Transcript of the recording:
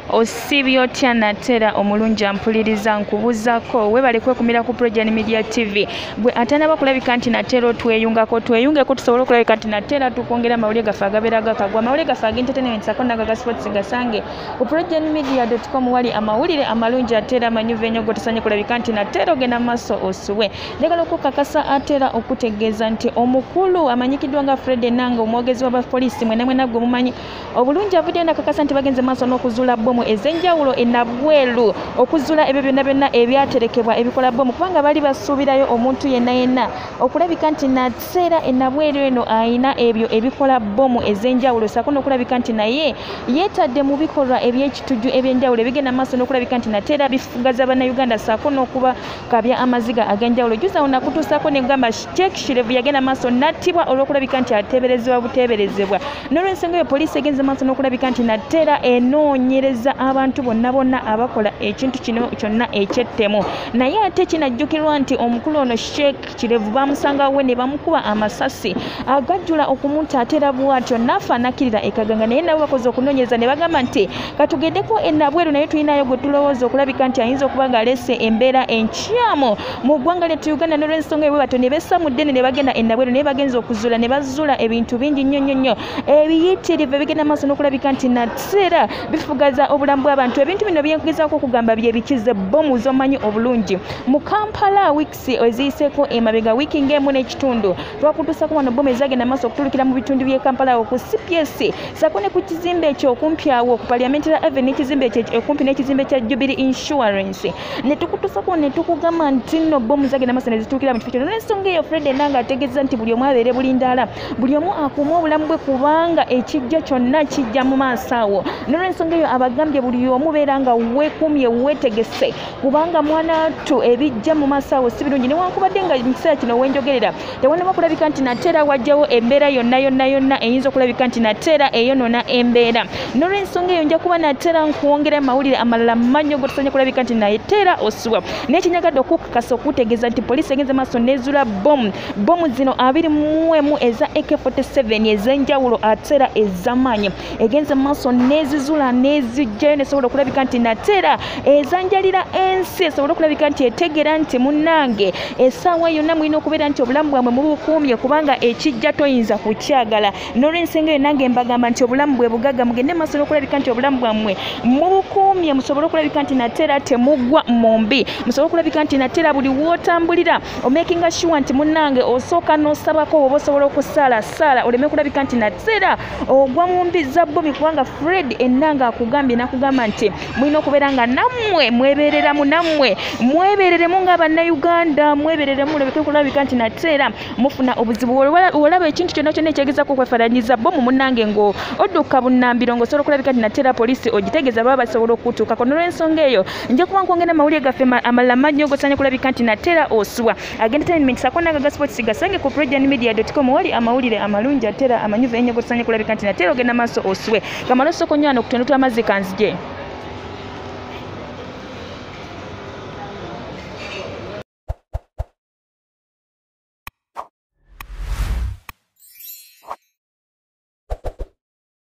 Osibye otya natera omulungi ampuliriza nkubuzako webale kwekumira ku Progen Media TV gwe atanaba kulabika nti natera tweyungako tusobole okulabika nti natera tukongera mawulire gaffe agabeera gakagwa amawulire gaffe ag'entertainment sako naga sports gasange ku progenmedia.com wali amawulire amalungi atera amanyuvu ennyo gotusanye kulabika nti natera ogenda maaso osuwe njagala okukakasa atera okutegeeza nti omukulu amanyikiddwa nga Fred Enanga omwogezi wa Poliisi mwena gwe mumanyi obulungi avudde nakakasa nti bagenze maaso n'okuzuula bbomu ez'enjawulo e Nabweru okuzuula ebyo byonna ebyaterekebwa ebikola bbomu kubanga bali basuubirayo omuntu yenna okulabika nti natera e Nabweru eno ayina ebyo ebikola bbomu ez'enjawulo sako n'okulabika nti naye yeetadde mu bikolwa eby'ekituju eby'enjawulo ebigenda maaso n'okulabika nti natera bifugaza bannayuganda sako n'okuba kabya amaziga ag'enjawulo juza ono akutuusako negamba Sherevu yagenda maaso nattibwa olw'okulabika nti ateeberezebwa buteeberezebwa n'olw'ensonga eyo poliisi egenze maaso n'okulabika nti natera enoonyereza abantu bonna abakola ekintu kino kyonna ekyettemu naye ate kinajjukirwa nti omukulu ono Sherevu bamusangawo ne bamukuba amasasi agajjula okumutatera bwatyo nafa nakirira ekaganga naye nabo bakoze okunoonyereza ne bagamba nti katugeddeko e Nabweru naye tulinayo gwe tulowooza okulabika nti ayinza okuba ng'aleese embeera enkyamu mu ggwanga lyettu Uganda n'olw'ensonga eyo bwe bato ne bessa mu ddene ne bagenda e Nabweru naye bagenza okuzuula ne bazuula ebintu bingi nnyo ebiyitirivu ebigenda maaso n'okulabika nti natera bifugaza obulamu bw'abantu ebintu bino byenkugezaako okugamba bye bikize bbomu z'omanyi obulungi mu Kampala weeks eziyiseeko emabega wiiki ng'emu n'ekitundu twakutuusako wano bbomu ezagenda maaso okutulukira mu bitundu by'e Kampala awo ku CPS sako ne ku kizimbe ekyo okumpi awo ku Parliamentary Avenue ekizimbe ekyo okumpi n'ekizimbe kya Jubilee Insurance ne tukutuusako ne tukugamba nti nno bbomu zagenda maaso ne zituukira mu kifo kyo n'ensonga eyo Fred Enanga ategeeza nti buli omu abeere bulindaala buli omu akuume obulamu bwe kubanga ekijja kyonna kijja mu maaso awo n'olw'ensonga eyo abagambye buli omu beera nga weekumye weetegese kubanga mwanatu ebijja mu maaso awo si birungi newankubadde nga mu kiseera kino wenjogerera tewanaba kulabika nti natera wajjawo embeera yonna eyinza okulabika nti natera eyonoona embeera n'olw'ensonga eyo nja kuba natera nkwongera amawulire amalala mannyo gotusanye kulabika nti natera osuwa naye kinyagadde okukakasa okutegeeza nti poliisi egenze maaso nezuula bbomu zino 21 eza AK47 ez'enjawulo atera ez'amaanyi egenze maaso nezizula nezijjayo nesobola okulabika nti natera ezanjalira ensi esobola okulabika nti etegera nti munnange essaawa yonna mulina okubeera nti obulamu bwamwe mubukuumye kubanga ekijja toyinza kukyagala n'olw'ensonga eyo nange mbagamba nti obulamu bwe bugagga mugende maaso n'okulabika nti obulamu bwammwe mubukuumye musobole okulabika nti natera temuggwa mu mbi musobole okulabika nti natera buli wootambulira omakinga sure nti munnange osooka n'osabako oba osobola okusaala oleme kulabika nti natera ogwa mu mbi za bbomi kubanga Fred Enanga akugambye nakugamba nti mulina okubeera nga nammwe mwebeereramu nammwe mwebeereremu ng'abannayuganda mwebeereremu lebeke kulabika nti natera mufuna obuzibu olaba ekintu kyonna ekyegezaako okwefaananyiza bbomu munnange ngo odduka bunnambiro ng'osobola okulabika nti natera poliisi ogitegeeza baba basobola okutuukako n'olw'ensonga eyo nja kuba nkwongera amawulire gaffe amalala mannyo gosanye kulabika nti natera osuwa entertainment sako naga sports gasange ku progenmedia.com wali amawulire amalungi atera amanyuvu ennyo gosanye kulabika nti natera ogenda maaso osuwe kamalo soko nywano kutundu tw'amazzi kanzije